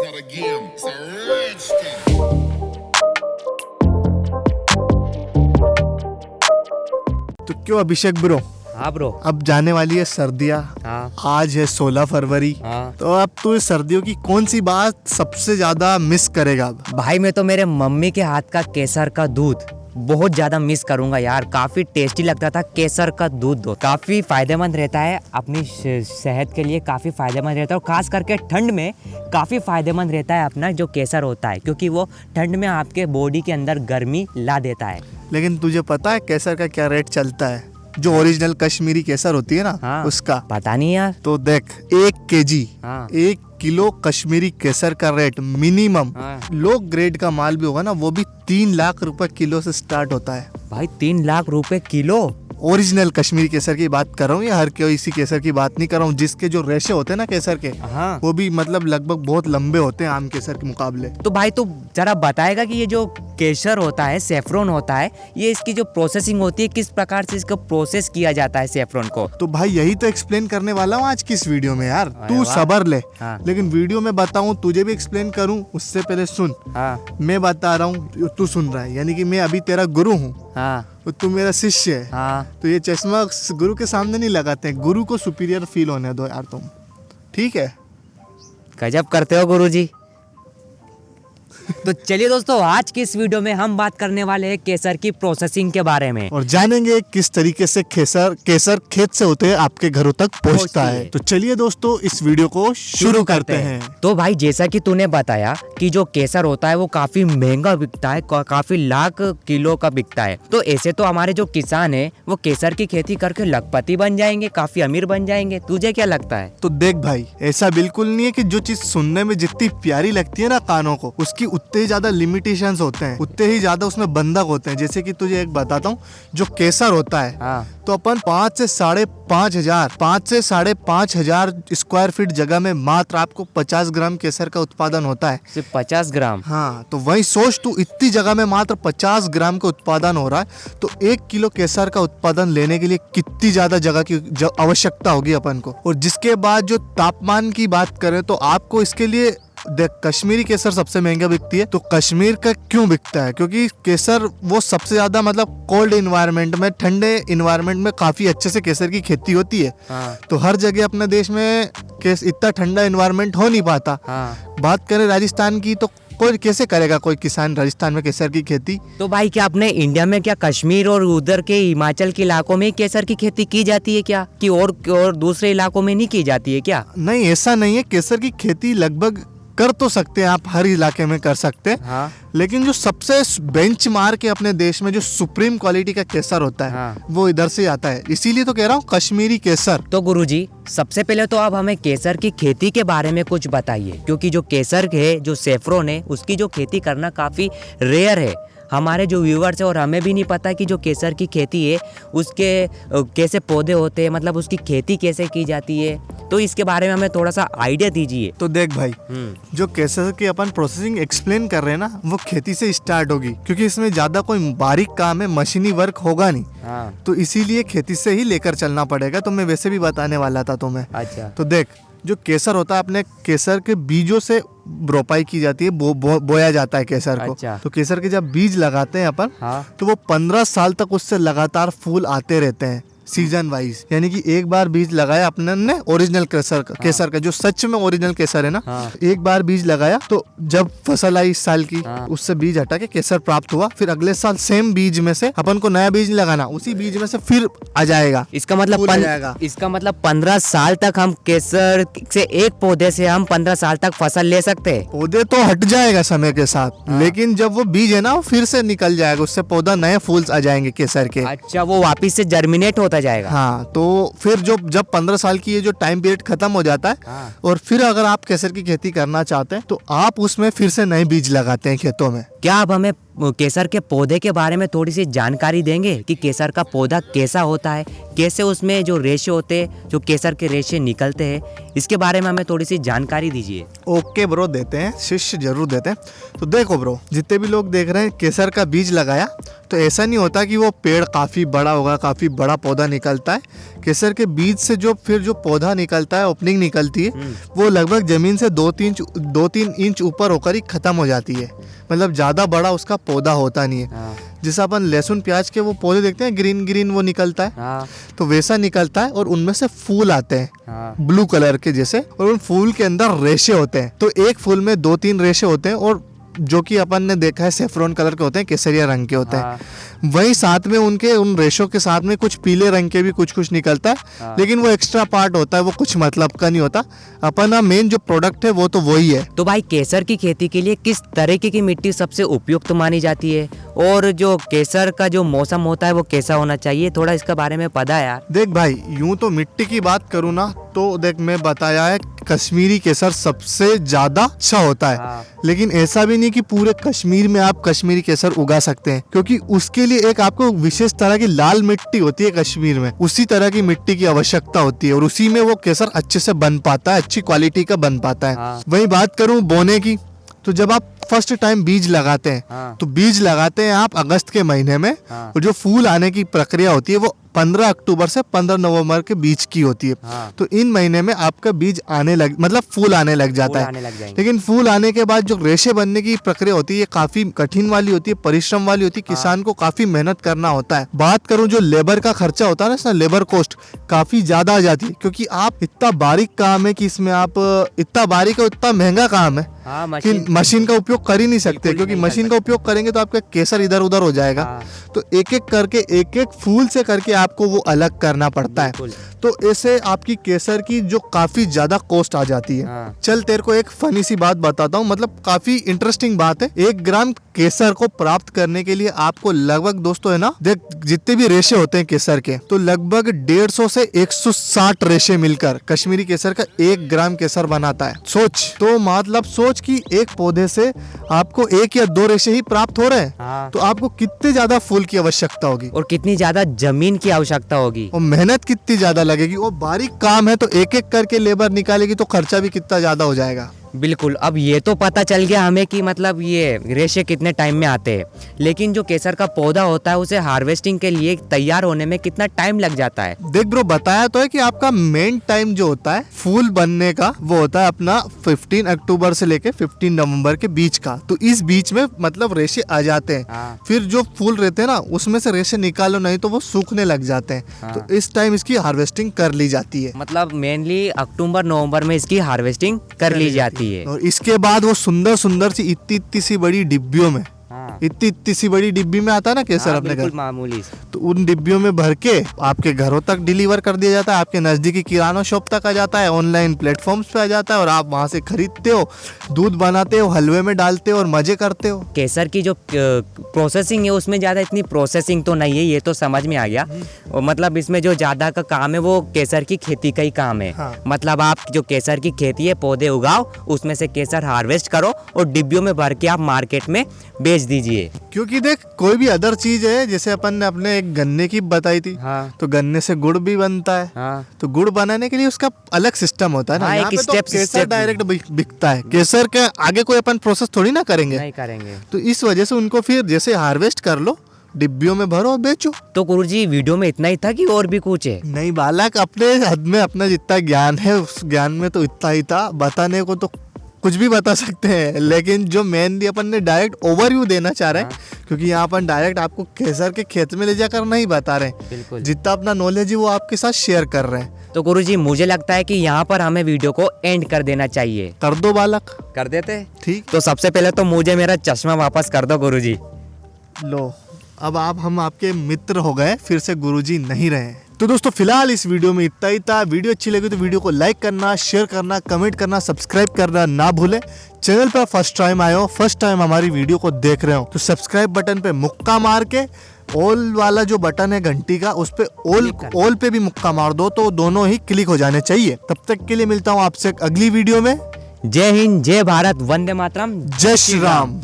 part of the game. It's a rich thing. तो क्यों अभिषेक bro, हाँ ब्रो। अब जाने वाली है सर्दियाँ। हाँ आज है 16 फरवरी। हाँ तो अब तू इस सर्दियों की कौन सी बात सबसे ज्यादा मिस करेगा अब? भाई, मैं तो मेरे मम्मी के हाथ का केसर का दूध बहुत ज्यादा मिस करूंगा यार। काफी टेस्टी लगता था केसर का दूध। काफी फायदेमंद रहता है, अपनी सेहत के लिए काफी फायदेमंद रहता है, और खास करके ठंड में काफी फायदेमंद रहता है अपना जो केसर होता है, क्योंकि वो ठंड में आपके बॉडी के अंदर गर्मी ला देता है। लेकिन तुझे पता है केसर का क्या रेट चलता है? जो ओरिजिनल कश्मीरी केसर होती है ना, हाँ, उसका पता नहीं यार। तो देख 1 केजी, हाँ, 1 किलो कश्मीरी केसर का रेट मिनिमम, हाँ, लो ग्रेड का माल भी होगा ना, वो भी 3 लाख रुपए किलो से स्टार्ट होता है। भाई 3 लाख रुपए किलो? ओरिजिनल कश्मीरी केसर की बात कर रहा हूँ, या हर कोई इसी केसर की बात नहीं कर रहा हूँ, जिसके जो रेशे होते हैं ना केसर के, हाँ, वो भी मतलब लगभग बहुत लंबे होते हैं आम केसर के मुकाबले। तो भाई तू जरा बताएगा कि ये जो केसर होता है, सेफ्रॉन होता है, ये इसकी जो प्रोसेसिंग होती है, किस प्रकार से इसको प्रोसेस किया जाता है सेफ्रॉन को? तो भाई यही तो एक्सप्लेन करने वाला हूँ आज की इस वीडियो में यार। अरे तू वाह। सबर ले। हाँ, लेकिन वीडियो में बताऊँ, तुझे भी एक्सप्लेन करूँ उससे पहले सुन। हाँ, मैं बता रहा हूँ, तू सुन रहा है, यानी कि मैं अभी तेरा गुरु हूँ, हाँ, तो तू मेरा शिष्य है। हाँ। तो ये चश्मा गुरु के सामने नहीं लगाते हैं, गुरु को सुपीरियर फील होने दो यार तुम, ठीक है? गजब करते हो गुरुजी। तो चलिए दोस्तों, आज की इस वीडियो में हम बात करने वाले हैं केसर की प्रोसेसिंग के बारे में, और जानेंगे किस तरीके से केसर खेत से होते हैं आपके घरों तक पहुंचता है। तो चलिए दोस्तों, इस वीडियो को शुरू करते हैं। तो भाई जैसा कि तूने बताया कि जो केसर होता है वो काफी महंगा बिकता है, काफी लाख किलो का बिकता है। तो ऐसे तो हमारे जो किसान है वो केसर की खेती करके लखपति बन जाएंगे, काफी अमीर बन जाएंगे। तुझे क्या लगता है? तो देख भाई, ऐसा बिल्कुल नहीं है कि जो चीज सुनने में जितनी प्यारी लगती है ना कानों को, उसकी उतने ही ज्यादा लिमिटेशंस होते हैं, उतने ही ज्यादा उसमें बंधक होते हैं। जैसे कि तुझे एक बताता हूँ, जो केसर होता है, हाँ, तो अपन 5 से साढ़े 5 हजार स्क्वायर फीट जगह में मात्र आपको 50 ग्राम केसर का उत्पादन होता है। सिर्फ 50 ग्राम? हाँ, तो वही सोच, तू इतनी जगह में मात्र 50 ग्राम का उत्पादन हो रहा है, तो 1 किलो केसर का उत्पादन लेने के लिए कितनी ज्यादा जगह की आवश्यकता होगी अपन को। और जिसके बाद जो तापमान की बात करें, तो आपको इसके लिए देख, कश्मीरी केसर सबसे महंगा बिकती है। तो कश्मीर का क्यों बिकता है? क्योंकि केसर वो सबसे ज्यादा मतलब कोल्ड इन्वायरमेंट में, ठंडे इन्वायरमेंट में काफी अच्छे से केसर की खेती होती है। हाँ, तो हर जगह अपने देश में इतना ठंडा इन्वायरमेंट हो नहीं पाता। हाँ। बात करें राजस्थान की, तो कोई कैसे करेगा कोई किसान राजस्थान में केसर की खेती? तो भाई क्या अपने इंडिया में क्या कश्मीर और उधर के हिमाचल के इलाकों में केसर की खेती की जाती है क्या, कि और दूसरे इलाकों में नहीं की जाती है क्या? नहीं, ऐसा नहीं है। केसर की खेती लगभग कर तो सकते हैं आप, हर इलाके में कर सकते हैं। हाँ, लेकिन जो सबसे बेंचमार्क है अपने देश में, जो सुप्रीम क्वालिटी का केसर होता है, हाँ, वो इधर से आता है। इसीलिए तो कह रहा हूँ कश्मीरी केसर। तो गुरुजी, सबसे पहले तो आप हमें केसर की खेती के बारे में कुछ बताइए, क्योंकि जो केसर है, जो सेफ्रॉन है, उसकी जो खेती करना काफी रेयर है। हमारे जो व्यूवर्स है और हमें भी नहीं पता कि जो केसर की खेती है उसके कैसे पौधे होते हैं, मतलब उसकी खेती कैसे की जाती है। तो इसके बारे में हमें थोड़ा सा आइडिया दीजिए। तो देख भाई, जो केसर की अपन प्रोसेसिंग एक्सप्लेन कर रहे हैं ना, वो खेती से स्टार्ट होगी, क्योंकि इसमें ज्यादा कोई बारीक काम है, मशीनी वर्क होगा नहीं। हाँ, तो इसीलिए खेती से ही लेकर चलना पड़ेगा। तो मैं वैसे भी बताने वाला था तुम्हें। अच्छा। तो देख, जो केसर होता है, अपने केसर के बीजों से रोपाई की जाती है, बोया जाता है केसर को। अच्छा। तो केसर के जब बीज लगाते हैं अपन, हाँ, तो वो 15 साल तक उससे लगातार फूल आते रहते हैं, सीजन वाइज। यानी कि एक बार बीज लगाया अपने ने ओरिजिनल केसर का जो सच में ओरिजिनल केसर है ना, हाँ, एक बार बीज लगाया, तो जब फसल आई इस साल की, हाँ, उससे बीज हटा के केसर प्राप्त हुआ, फिर अगले साल सेम बीज में से अपन को नया बीज लगाना, उसी बीज में से फिर आ जाएगा। इसका मतलब फूल आ जाएगा। इसका मतलब 15 साल तक हम केसर से, एक पौधे से हम 15 साल तक फसल ले सकते हैं। पौधे तो हट जाएगा समय के साथ, लेकिन जब वो बीज है ना, वो फिर से निकल जाएगा, उससे पौधा नए फूल आ जाएंगे केसर के। अच्छा, वो वापिस से जर्मिनेट होता जाएगा। हाँ, तो फिर जब 15 साल की ये जो टाइम पीरियड खत्म हो जाता है, हाँ, और फिर अगर आप केसर की खेती करना चाहते हैं, तो आप उसमें फिर से नए बीज लगाते हैं खेतों में। क्या आप हमें केसर के पौधे के बारे में थोड़ी सी जानकारी देंगे कि केसर का पौधा कैसा होता है, कैसे उसमें जो रेशे होते हैं, जो केसर के रेशे निकलते हैं, इसके बारे में हमें थोड़ी सी जानकारी दीजिए। ओके ब्रो, देते हैं, शिष्य जरूर देते हैं। तो देखो ब्रो, जितने भी लोग देख रहे हैं, केसर का बीज लगाया, तो ऐसा नहीं होता कि वो पेड़ काफ़ी बड़ा होगा, काफ़ी बड़ा पौधा निकलता है। केसर के बीज से जो फिर जो पौधा निकलता है, ओपनिंग निकलती है, वो लगभग जमीन से 2-3 इंच ऊपर होकर ही खत्म हो जाती है। मतलब ज़्यादा बड़ा उसका पौधा होता नहीं है। जैसे अपन लहसुन प्याज के वो पौधे देखते हैं, ग्रीन ग्रीन वो निकलता है, तो वैसा निकलता है और उनमें से फूल आते हैं ब्लू कलर के जैसे, और उन फूल के अंदर रेशे होते हैं। तो एक फूल में 2-3 रेशे होते हैं, और जो कि अपन ने देखा है सेफ्रॉन कलर के होते हैं, केसरिया रंग के होते हैं। वहीं साथ में उनके उन रेशों के साथ में कुछ पीले रंग के भी कुछ निकलता है, लेकिन वो एक्स्ट्रा पार्ट होता है, वो कुछ मतलब का नहीं होता। अपना मेन जो प्रोडक्ट है वो तो वही है। तो भाई केसर की खेती के लिए किस तरीके की मिट्टी सबसे उपयुक्त मानी जाती है, और जो केसर का जो मौसम होता है वो कैसा होना चाहिए, थोड़ा इसके बारे में पता है यार? देख भाई, यूं तो मिट्टी की बात करूँ ना, तो देख मैं बताया है कश्मीरी केसर सबसे ज्यादा अच्छा होता है। लेकिन ऐसा भी नहीं कि पूरे कश्मीर में आप कश्मीरी केसर उगा सकते हैं, क्योंकि उसके लिए एक आपको विशेष तरह की लाल मिट्टी होती है कश्मीर में, उसी तरह की मिट्टी की आवश्यकता होती है, और उसी में वो केसर अच्छे से बन पाता है, अच्छी क्वालिटी का बन पाता है। वही बात करूं बोने की, तो जब आप फर्स्ट टाइम बीज लगाते हैं, तो बीज लगाते हैं आप अगस्त के महीने में, और जो फूल आने की प्रक्रिया होती है वो 15 अक्टूबर से 15 नवंबर के बीच की होती है। तो इन महीने में आपका बीज मतलब फूल आने लग जाता है। लेकिन फूल आने के बाद जो रेशे बनने की प्रक्रिया होती है, ये काफी कठिन वाली होती है, परिश्रम वाली होती है, किसान को काफी मेहनत करना होता है। बात करूं जो लेबर का खर्चा होता है ना, लेबर कॉस्ट काफी ज्यादा आ जाती है, क्योंकि आप इतना बारीक काम है कि इसमें आप इतना बारीक और इतना महंगा काम है कि मशीन का उपयोग कर ही नहीं सकते, क्योंकि मशीन का उपयोग करेंगे तो आपका केसर इधर उधर हो जाएगा। तो एक एक करके एक एक फूल से करके आपको वो अलग करना पड़ता है। तो ऐसे आपकी केसर की जो काफी ज्यादा कॉस्ट आ जाती है। चल तेरे को एक फनी सी बात बताता हूँ, मतलब काफी इंटरेस्टिंग बात है। 1 ग्राम केसर को प्राप्त करने के लिए आपको लगभग दोस्तों है ना, देख जितने भी रेशे होते हैं केसर के, तो लगभग 150 से 160 रेशे मिलकर कश्मीरी केसर का 1 ग्राम केसर बनाता है। सोच कि एक पौधे से आपको 1 या 2 रेशे ही प्राप्त हो रहे हैं, तो आपको कितने ज्यादा फूल की आवश्यकता होगी, और कितनी ज्यादा जमीन की आवश्यकता होगी, और मेहनत कितनी ज्यादा लगेगी। वो बारीक काम है, तो एक एक करके लेबर निकालेगी तो खर्चा भी कितना ज्यादा हो जाएगा। बिल्कुल। अब ये तो पता चल गया हमें कि मतलब ये रेशे कितने टाइम में आते हैं, लेकिन जो केसर का पौधा होता है उसे हार्वेस्टिंग के लिए तैयार होने में कितना टाइम लग जाता है? देख ब्रो, बताया तो है कि आपका मेन टाइम जो होता है फूल बनने का, वो होता है अपना 15 अक्टूबर से लेके 15 नवंबर के बीच का। तो इस बीच में मतलब रेशे आ जाते हैं। फिर जो फूल रहते हैं ना, उसमें से रेशे निकालो नहीं तो वो सूखने लग जाते हैं। तो इस टाइम इसकी हार्वेस्टिंग कर ली जाती है। मतलब मेनली अक्टूबर नवंबर में इसकी हार्वेस्टिंग कर ली जाती है। और इसके बाद वो सुंदर सुंदर सी इतनी सी बड़ी डिब्बियों में, इतनी सी बड़ी डिब्बी में आता है ना केसर अपने घर, मामूली, तो उन डिब्बियों में भर के आपके घरों तक डिलीवर कर दिया जाता है। आपके नजदीकी किराना शॉप तक आ जाता है, ऑनलाइन प्लेटफॉर्म्स पे आ जाता है, और आप वहां से खरीदते हो, दूध बनाते हो, हलवे में डालते हो और मजे करते हो। केसर की जो प्रोसेसिंग है उसमें ज्यादा इतनी प्रोसेसिंग तो नहीं है, ये तो समझ में आ गया। और मतलब इसमें जो ज्यादा का काम है वो केसर की खेती का ही काम है। मतलब आप जो केसर की खेती है, पौधे उगाओ, उसमें से केसर हार्वेस्ट करो और डिब्बियों में भर के आप मार्केट में बेच दीजिए। क्योंकि देख कोई भी अदर चीज है, जैसे अपन ने अपने एक गन्ने की बताई थी, तो गन्ने से गुड़ भी बनता है। तो गुड़ बनाने के लिए उसका अलग सिस्टम होता है ना। यहाँ पे तो केसर डायरेक्ट बिकता है, केसर के आगे कोई अपन प्रोसेस थोड़ी ना करेंगे। नहीं करेंगे। तो इस वजह से उनको फिर जैसे हार्वेस्ट कर लो, डिब्बियों में भरो और बेचो। तो गुरुजी वीडियो में इतना ही था कि और भी कुछ है? नहीं बालक, अपने हद में अपना जितना ज्ञान है उस ज्ञान में तो इतना ही था। बताने को तो कुछ भी बता सकते हैं, लेकिन जो मेनली अपन ने डायरेक्ट ओवरव्यू देना चाह रहे हैं, क्योंकि यहाँ अपन डायरेक्ट आपको केसर के खेत में ले जाकर नहीं बता रहे, जितना अपना नॉलेज है वो आपके साथ शेयर कर रहे हैं। तो गुरुजी मुझे लगता है कि यहाँ पर हमें वीडियो को एंड कर देना चाहिए। कर दो बालक। कर देते? ठीक। तो सबसे पहले तो मुझे मेरा चश्मा वापस कर दो गुरुजी। लो, अब हम आपके मित्र हो गए, फिर से गुरुजी नहीं रहे। तो दोस्तों फिलहाल इस वीडियो में इतना ही था। वीडियो अच्छी लगी तो वीडियो को लाइक करना, शेयर करना, कमेंट करना, सब्सक्राइब करना ना भूले। चैनल पर फर्स्ट टाइम आए हो, फर्स्ट टाइम हमारी वीडियो को देख रहे हो, तो सब्सक्राइब बटन पे मुक्का मार के ऑल वाला जो बटन है घंटी का, उस पे ऑल पे भी मुक्का मार दो, तो दोनों ही क्लिक हो जाने चाहिए। तब तक के लिए मिलता हूँ आपसे अगली वीडियो में। जय हिंद, जय भारत, वंदे मातरम, जय श्री राम।